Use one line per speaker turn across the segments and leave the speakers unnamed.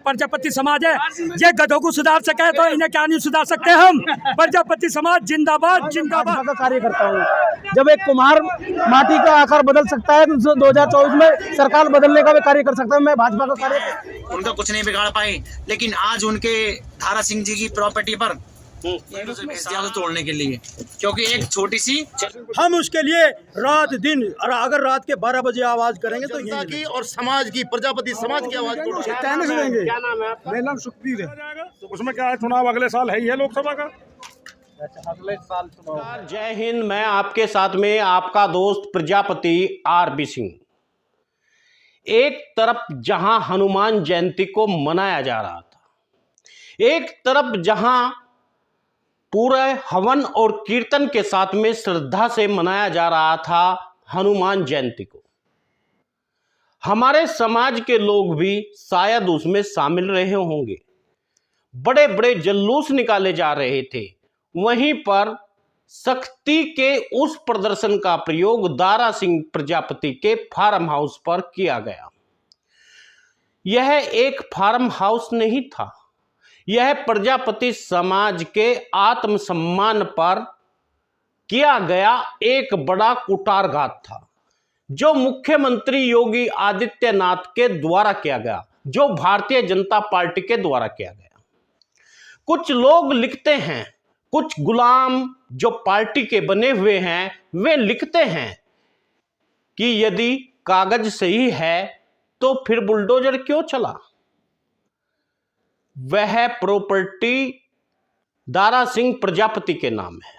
प्रजापति समाज है। ये गधों को सुधार सके तो इन्हें क्या नहीं सुधार सकते हम। प्रजापति समाज जिंदाबाद जिंदाबाद
का कार्य करता हूँ। जब एक कुम्हार माटी का आकार बदल सकता है तो 2024 में सरकार बदलने का भी कार्य कर सकता है। मैं भाजपा का कार्य
उनका कुछ नहीं बिगाड़ पाए, लेकिन आज उनके धारा सिंह जी की प्रॉपर्टी पर तोड़ने के लिए, क्योंकि एक छोटी सी
हम उसके लिए रात दिन, और अगर रात के 12 बजे आवाज करेंगे तो
जनता की और समाज की, प्रजापति समाज की आवाज को
कहने से देंगे।
क्या नाम है आपका?
मेरा नाम सुखबीर है। तो उसमें क्या है, चुनाव अगले साल है ही है लोकसभा का।
अगले साल चुनाव।
जय हिंद। मैं आपके साथ में आपका दोस्त प्रजापति आरबी सिंह। एक तरफ जहां हनुमान जयंती को मनाया जा रहा था, एक तरफ जहां पूरे हवन और कीर्तन के साथ में श्रद्धा से मनाया जा रहा था हनुमान जयंती को, हमारे समाज के लोग भी शायद उसमें शामिल रहे होंगे। बड़े बड़े जुलूस निकाले जा रहे थे। वहीं पर सख्ती के उस प्रदर्शन का प्रयोग दारा सिंह प्रजापति के फार्म हाउस पर किया गया। यह एक फार्म हाउस नहीं था, यह प्रजापति समाज के आत्मसम्मान पर किया गया एक बड़ा कुठारघात था, जो मुख्यमंत्री योगी आदित्यनाथ के द्वारा किया गया, जो भारतीय जनता पार्टी के द्वारा किया गया। कुछ लोग लिखते हैं, कुछ गुलाम जो पार्टी के बने हुए हैं, वे लिखते हैं कि यदि कागज सही है तो फिर बुलडोजर क्यों चला। वह प्रॉपर्टी दारा सिंह प्रजापति के नाम है।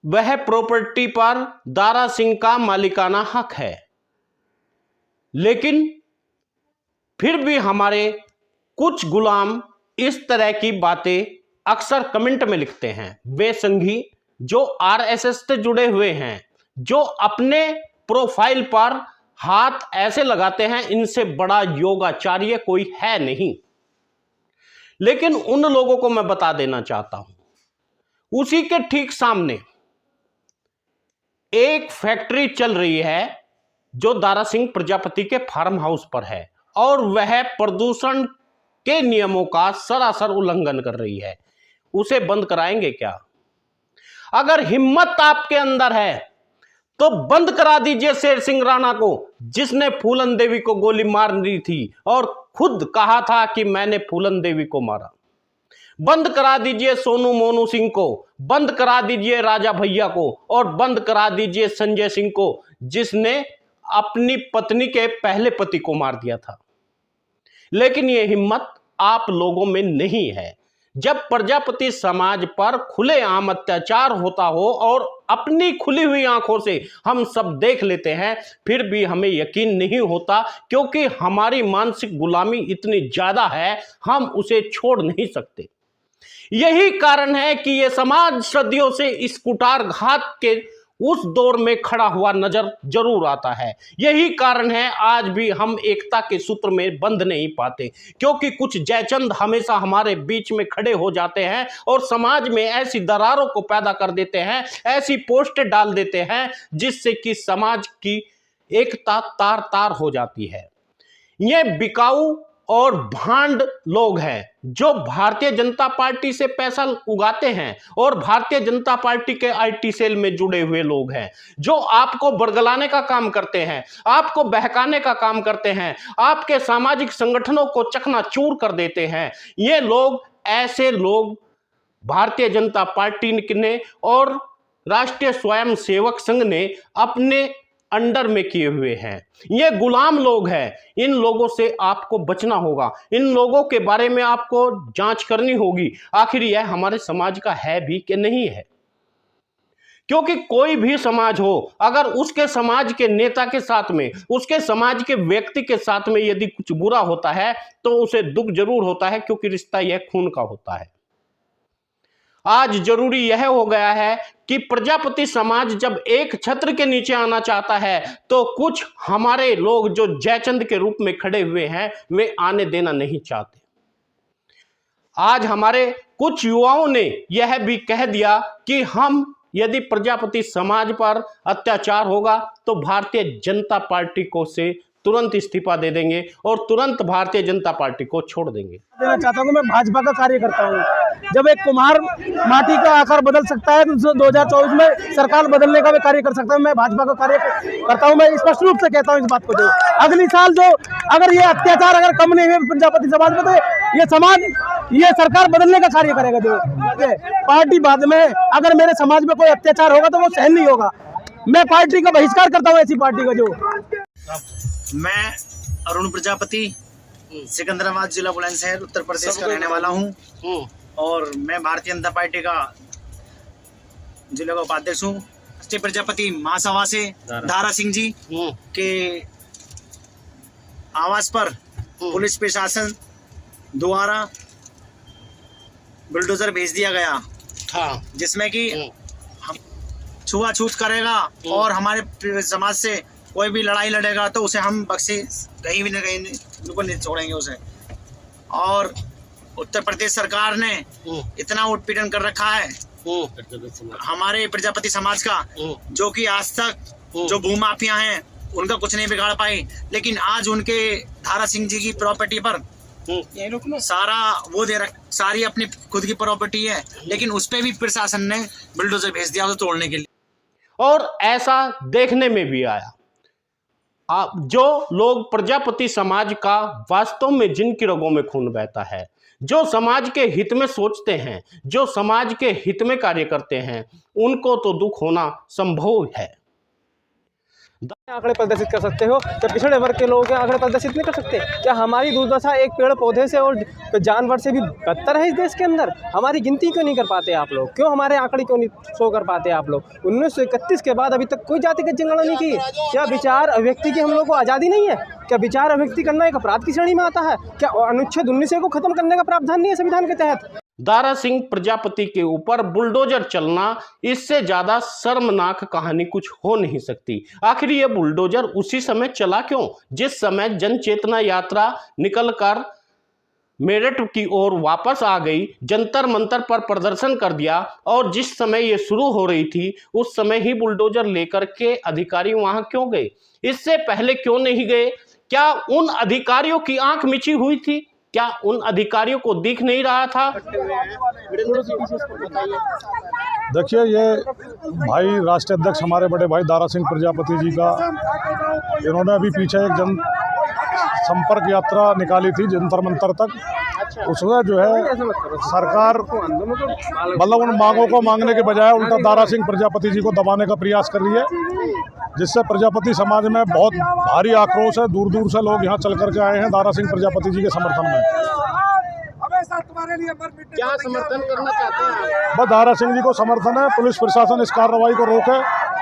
वह प्रॉपर्टी पर दारा सिंह का मालिकाना हक है, लेकिन फिर भी हमारे कुछ गुलाम इस तरह की बातें अक्सर कमेंट में लिखते हैं। वे संघी जो आरएसएस से जुड़े हुए हैं, जो अपने प्रोफाइल पर हाथ ऐसे लगाते हैं, इनसे बड़ा योगाचार्य कोई है नहीं। लेकिन उन लोगों को मैं बता देना चाहता हूं, उसी के ठीक सामने एक फैक्ट्री चल रही है जो दारा सिंह प्रजापति के फार्म हाउस पर है, और वह प्रदूषण के नियमों का सरासर उल्लंघन कर रही है। उसे बंद कराएंगे क्या? अगर हिम्मत आपके अंदर है तो बंद करा दीजिए शेर सिंह राणा को, जिसने फूलन देवी को गोली मार दी थी और खुद कहा था कि मैंने फूलन देवी को मारा। बंद करा दीजिए सोनू मोनू सिंह को, बंद करा दीजिए राजा भैया को, और बंद करा दीजिए संजय सिंह को, जिसने अपनी पत्नी के पहले पति को मार दिया था। लेकिन यह हिम्मत आप लोगों में नहीं है। जब प्रजापति समाज पर खुलेआम अत्याचार होता हो और अपनी खुली हुई आंखों से हम सब देख लेते हैं, फिर भी हमें यकीन नहीं होता, क्योंकि हमारी मानसिक गुलामी इतनी ज्यादा है, हम उसे छोड़ नहीं सकते। यही कारण है कि यह समाज सदियों से इस कुठारघात के उस दौर में खड़ा हुआ नजर जरूर आता है। यही कारण है आज भी हम एकता के सूत्र में बंध नहीं पाते, क्योंकि कुछ जयचंद हमेशा हमारे बीच में खड़े हो जाते हैं और समाज में ऐसी दरारों को पैदा कर देते हैं, ऐसी पोस्ट डाल देते हैं, जिससे कि समाज की एकता तार तार हो जाती है। ये बिकाऊ और भांड लोग हैं जो भारतीय जनता पार्टी से पैसा उगाते हैं और भारतीय जनता पार्टी के आईटी सेल में जुड़े हुए लोग हैं, जो आपको बरगलाने का काम करते हैं, आपको बहकाने का काम करते हैं, आपके सामाजिक संगठनों को चकनाचूर कर देते हैं। ये लोग, ऐसे लोग भारतीय जनता पार्टी ने और राष्ट्रीय स्वयं सेवक संघ ने अपने अंडर में किए हुए हैं। ये गुलाम लोग हैं। इन लोगों से आपको बचना होगा। इन लोगों के बारे में आपको जांच करनी होगी, आखिर यह हमारे समाज का है भी कि नहीं है। क्योंकि कोई भी समाज हो, अगर उसके समाज के नेता के साथ में, उसके समाज के व्यक्ति के साथ में यदि कुछ बुरा होता है तो उसे दुख जरूर होता है, क्योंकि रिश्ता यह खून का होता है। आज जरूरी यह हो गया है कि प्रजापति समाज जब एक छत्र के नीचे आना चाहता है तो कुछ हमारे लोग जो जयचंद के रूप में खड़े हुए हैं, वे आने देना नहीं चाहते। आज हमारे कुछ युवाओं ने यह भी कह दिया कि हम, यदि प्रजापति समाज पर अत्याचार होगा तो भारतीय जनता पार्टी को से तुरंत इस्तीफा दे देंगे और तुरंत भारतीय जनता पार्टी को छोड़ देंगे।
देना चाहता हूँ, मैं भाजपा का कार्य करता हूँ। जब एक कुम्हार माटी का आकार बदल सकता है तो 2024 में सरकार बदलने का भी कार्य कर सकता हूँ। मैं भाजपा का कार्य करता हूँ। मैं स्पष्ट रूप से कहता हूँ इस बात को, जो अगली साल जो अगर ये अत्याचार अगर कम नहीं हुए प्रजापति समाज में, तो ये समाज ये सरकार बदलने का कार्य करेगा। जो पार्टी बाद में अगर मेरे समाज में कोई अत्याचार होगा तो वो सहन नहीं होगा। मैं पार्टी का बहिष्कार करता हूँ, ऐसी पार्टी का। जो
मैं अरुण प्रजापति सिकंदराबाद जिला बुलंदशहर उत्तर प्रदेश का रहने वाला हूँ और मैं भारतीय जनता पार्टी का जिले का उपाध्यक्ष हूँ। राष्ट्रीय प्रजापति महासभा से दारा सिंह जी के आवास पर पुलिस प्रशासन द्वारा बुलडोजर भेज दिया गया था, जिसमें कि हम छुआछूत करेगा और हमारे समाज से कोई भी लड़ाई लड़ेगा तो उसे हम बख्शे कहीं भी न कहीं बिल्कुल नहीं छोड़ेंगे उसे। और उत्तर प्रदेश सरकार ने इतना उत्पीड़न कर रखा है हमारे प्रजापति समाज का, जो कि आज तक जो भूमाफिया हैं उनका कुछ नहीं बिगाड़ पाई। लेकिन आज उनके दारा सिंह जी की प्रॉपर्टी पर सारा वो सारी अपनी खुद की प्रॉपर्टी है, लेकिन उस पे भी प्रशासन ने बुलडोजर भेज दिया उसे तोड़ने के लिए।
और ऐसा देखने में भी आया। जो लोग प्रजापति समाज का वास्तव में जिनकी रगों में खून बहता है, जो समाज के हित में सोचते हैं, जो समाज के हित में कार्य करते हैं, उनको तो दुख होना संभव है।
आंकड़े प्रदर्शित कर सकते हो, क्या पिछड़े वर्ग के लोगों के आंकड़े प्रदर्शित नहीं कर सकते? क्या हमारी दुर्दशा एक पेड़ पौधे से और जानवर से भी बदतर है इस देश के अंदर? हमारी गिनती क्यों नहीं कर पाते आप लोग? क्यों हमारे आंकड़े क्यों नहीं शो कर पाते आप लोग? 1931 के बाद अभी तक कोई जातिगत जनगणना नहीं की। क्या विचार अभिव्यक्ति की हम लोग को आज़ादी नहीं है? क्या विचार अभिव्यक्ति करना एक अपराध की श्रेणी में आता है? क्या अनुच्छेद 19 को खत्म करने का प्रावधान नहीं है संविधान के तहत?
दारा सिंह प्रजापति के ऊपर बुलडोजर चलना, इससे ज्यादा शर्मनाक कहानी कुछ हो नहीं सकती। आखिर ये बुलडोजर उसी समय चला क्यों जिस समय जन चेतना यात्रा निकलकर मेरठ की ओर वापस आ गई, जंतर मंतर पर प्रदर्शन कर दिया, और जिस समय ये शुरू हो रही थी उस समय ही बुलडोजर लेकर के अधिकारी वहां क्यों गए? इससे पहले क्यों नहीं गए? क्या उन अधिकारियों की आंख मिची हुई थी? क्या उन अधिकारियों को दिख नहीं रहा था?
देखिए, ये भाई राष्ट्रीय अध्यक्ष हमारे बड़े भाई दारा सिंह प्रजापति जी का, इन्होंने अभी पीछे एक जन संपर्क यात्रा निकाली थी जंतर मंतर तक। उसमें जो है सरकार मतलब उन मांगों को मांगने के बजाय उल्टा दारा सिंह प्रजापति जी को दबाने का प्रयास कर रही है, जिससे प्रजापति समाज में बहुत भारी आक्रोश है। दूर दूर से लोग यहाँ चल करके आए हैं दारा सिंह प्रजापति जी के समर्थन में।
क्या समर्थन करना चाहते हैं?
बस दारा सिंह जी को समर्थन है। पुलिस प्रशासन इस कार्रवाई को रोके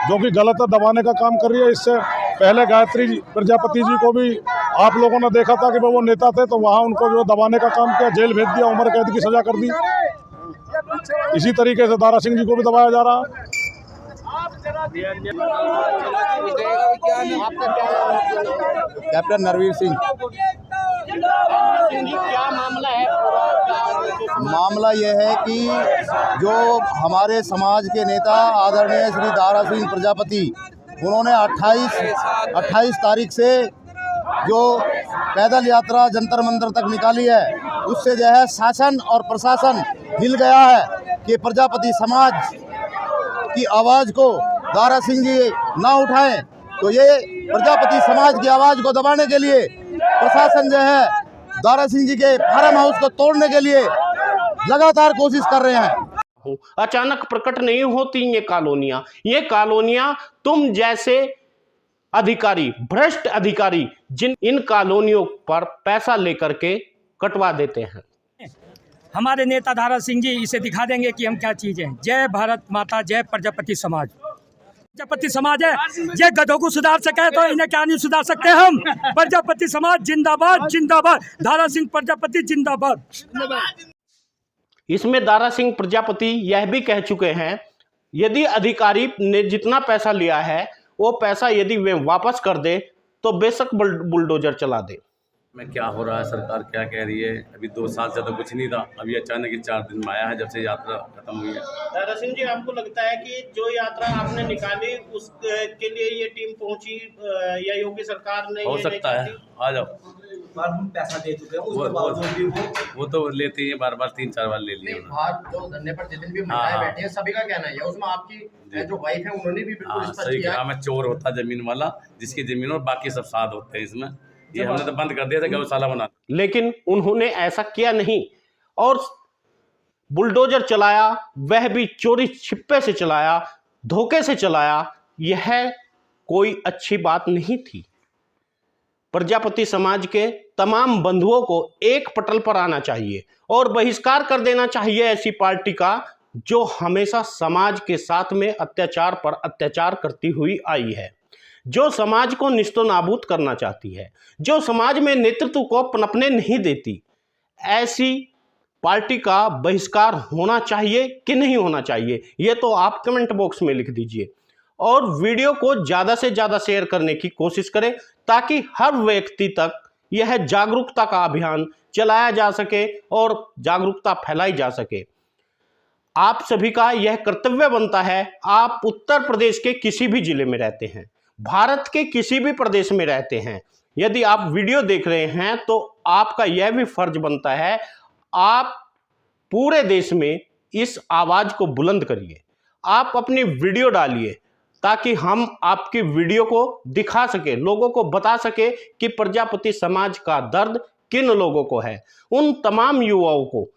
जो कि गलत है, दबाने का काम कर रही है। इससे पहले गायत्री प्रजापति जी को भी आप लोगों ने देखा था कि वो नेता थे, तो वहाँ उनको जो दबाने का काम किया, जेल भेज दिया, उम्र कैद की सजा कर दी। इसी तरीके से दारा सिंह जी को भी दबाया जा रहा है।
कैप्टन नरवीर सिंह।
क्या मामला है?
मामला यह है कि जो हमारे समाज के नेता आदरणीय श्री दारा सिंह प्रजापति, उन्होंने 28 तारीख से जो पैदल यात्रा जंतर मंतर तक निकाली है, उससे जो है शासन और प्रशासन हिल गया है कि प्रजापति समाज की आवाज़ को दारा सिंह जी ना उठाएं। तो ये प्रजापति समाज की आवाज़ को दबाने के लिए प्रशासन जो है दारा सिंह जी के फार्म हाउस को तोड़ने के लिए लगातार कोशिश कर रहे हैं।
अचानक प्रकट नहीं होती ये कॉलोनियां तुम जैसे अधिकारी, भ्रष्ट अधिकारी, जिन इन कॉलोनियों पर पैसा लेकर के कटवा देते हैं।
हमारे नेता दारा सिंह जी इसे दिखा देंगे कि हम क्या चीज़ हैं। जय भारत माता, जय प्रजापति समाज। प्रजापति समाज है, ये गधों को सुधार सके तो इन्हें क्या नहीं सुधार सकते हम। प्रजापति समाज जिंदाबाद जिंदाबाद, दारा सिंह प्रजापति जिंदाबाद।
इसमें दारा सिंह प्रजापति यह भी कह चुके हैं, यदि अधिकारी ने जितना पैसा लिया है वो पैसा यदि वे वापस कर दे तो बेशक बुलडोजर चला दे।
में क्या हो रहा है, सरकार क्या कह रही है। अभी 2 साल से तो कुछ नहीं था, अभी अचानक ही 4 दिन में आया है जब से यात्रा खत्म हुई है।
दारा सिंह जी, आपको लगता है कि जो यात्रा आपने निकाली उसके लिए ये टीम पहुंची या योगी सरकार ने
हो सकता है, आ जाओ।
हम पैसा दे चुके हैं,
उसके बावजूद भी वो तो लेते ही बार 3-4 बार ले लिए उन्होंने।
बाहर जो धरने पर जितने भी महिलाएं बैठी हैं सभी का कहना है, उसमें आपकी जो वाइफ है उन्होंने भी बिल्कुल स्पष्ट
सही
किया।
कहा, मैं चोर होता जमीन वाला, जिसकी जमीन और बाकी सब साथ होते हैं इसमें। ये हमने तो बंद कर दिया था गौशाला बना।
लेकिन उन्होंने ऐसा किया नहीं और बुलडोजर चलाया, वह भी चोरी छिपे से चलाया, धोखे से चलाया। यह कोई अच्छी बात नहीं थी। प्रजापति समाज के तमाम बंधुओं को एक पटल पर आना चाहिए और बहिष्कार कर देना चाहिए ऐसी पार्टी का जो हमेशा समाज के साथ में अत्याचार पर अत्याचार करती हुई आई है, जो समाज को निस्तो नाबूद करना चाहती है, जो समाज में नेतृत्व को पनपने नहीं देती। ऐसी पार्टी का बहिष्कार होना चाहिए कि नहीं होना चाहिए, ये तो आप कमेंट बॉक्स में लिख दीजिए और वीडियो को ज़्यादा से ज़्यादा शेयर करने की कोशिश करें ताकि हर व्यक्ति तक यह जागरूकता का अभियान चलाया जा सके और जागरूकता फैलाई जा सके। आप सभी का यह कर्तव्य बनता है, आप उत्तर प्रदेश के किसी भी जिले में रहते हैं, भारत के किसी भी प्रदेश में रहते हैं, यदि आप वीडियो देख रहे हैं तो आपका यह भी फर्ज बनता है आप पूरे देश में इस आवाज़ को बुलंद करिए। आप अपनी वीडियो डालिए ताकि हम आपकी वीडियो को दिखा सके, लोगों को बता सके कि प्रजापति समाज का दर्द किन लोगों को है। उन तमाम युवाओं को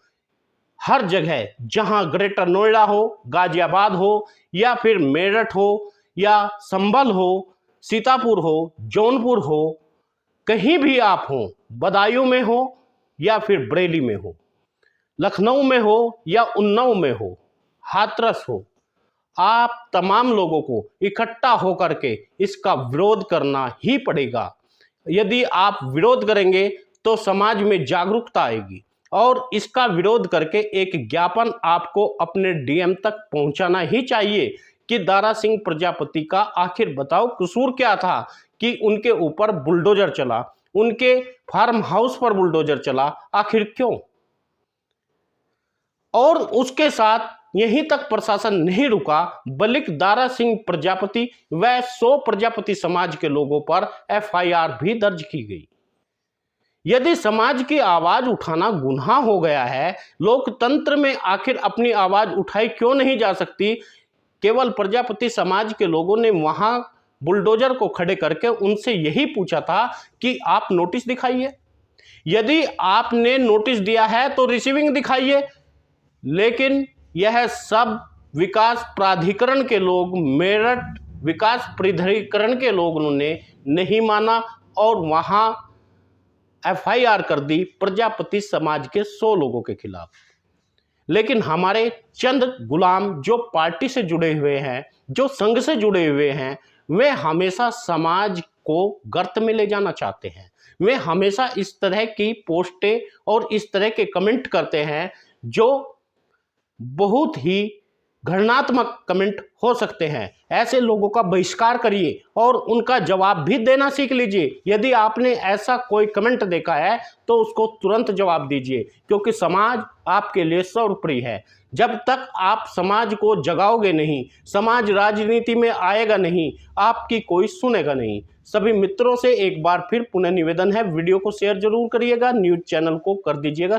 हर जगह, जहां ग्रेटर नोएडा हो, गाजियाबाद हो या फिर मेरठ हो या संभल हो, सीतापुर हो, जौनपुर हो, कहीं भी आप हो, बदायूं में हो या फिर बरेली में हो, लखनऊ में हो या उन्नाव में हो, हाथरस हो, आप तमाम लोगों को इकट्ठा होकर के इसका विरोध करना ही पड़ेगा। यदि आप विरोध करेंगे तो समाज में जागरूकता आएगी और इसका विरोध करके एक ज्ञापन आपको अपने डीएम तक पहुंचाना ही चाहिए कि दारा सिंह प्रजापति का आखिर बताओ कसूर क्या था कि उनके ऊपर बुलडोजर चला, उनके फार्म हाउस पर बुलडोजर चला, आखिर क्यों। और उसके साथ यहीं तक प्रशासन नहीं रुका, बल्कि दारा सिंह प्रजापति व 100 प्रजापति समाज के लोगों पर एफआईआर भी दर्ज की गई। यदि समाज की आवाज उठाना गुनाह हो गया है, लोकतंत्र में आखिर अपनी आवाज उठाई क्यों नहीं जा सकती। केवल प्रजापति समाज के लोगों ने वहां बुलडोजर को खड़े करके उनसे यही पूछा था कि आप नोटिस दिखाइए, यदि आपने नोटिस दिया है तो रिसीविंग दिखाइए। लेकिन यह सब विकास प्राधिकरण के लोग, मेरठ विकास प्राधिकरण के लोगों ने नहीं माना और वहां एफआईआर कर दी प्रजापति समाज के 100 लोगों के खिलाफ। लेकिन हमारे चंद गुलाम जो पार्टी से जुड़े हुए हैं, जो संघ से जुड़े हुए हैं, वे हमेशा समाज को गर्त में ले जाना चाहते हैं। वे हमेशा इस तरह की पोस्टें और इस तरह के कमेंट करते हैं जो बहुत ही घृणात्मक कमेंट हो सकते हैं। ऐसे लोगों का बहिष्कार करिए और उनका जवाब भी देना सीख लीजिए। यदि आपने ऐसा कोई कमेंट देखा है तो उसको तुरंत जवाब दीजिए, क्योंकि समाज आपके लिए सर्वप्रिय है। जब तक आप समाज को जगाओगे नहीं, समाज राजनीति में आएगा नहीं, आपकी कोई सुनेगा नहीं। सभी मित्रों से एक बार फिर पुनः निवेदन है, वीडियो को शेयर जरूर करिएगा, न्यूज़ चैनल को कर दीजिएगा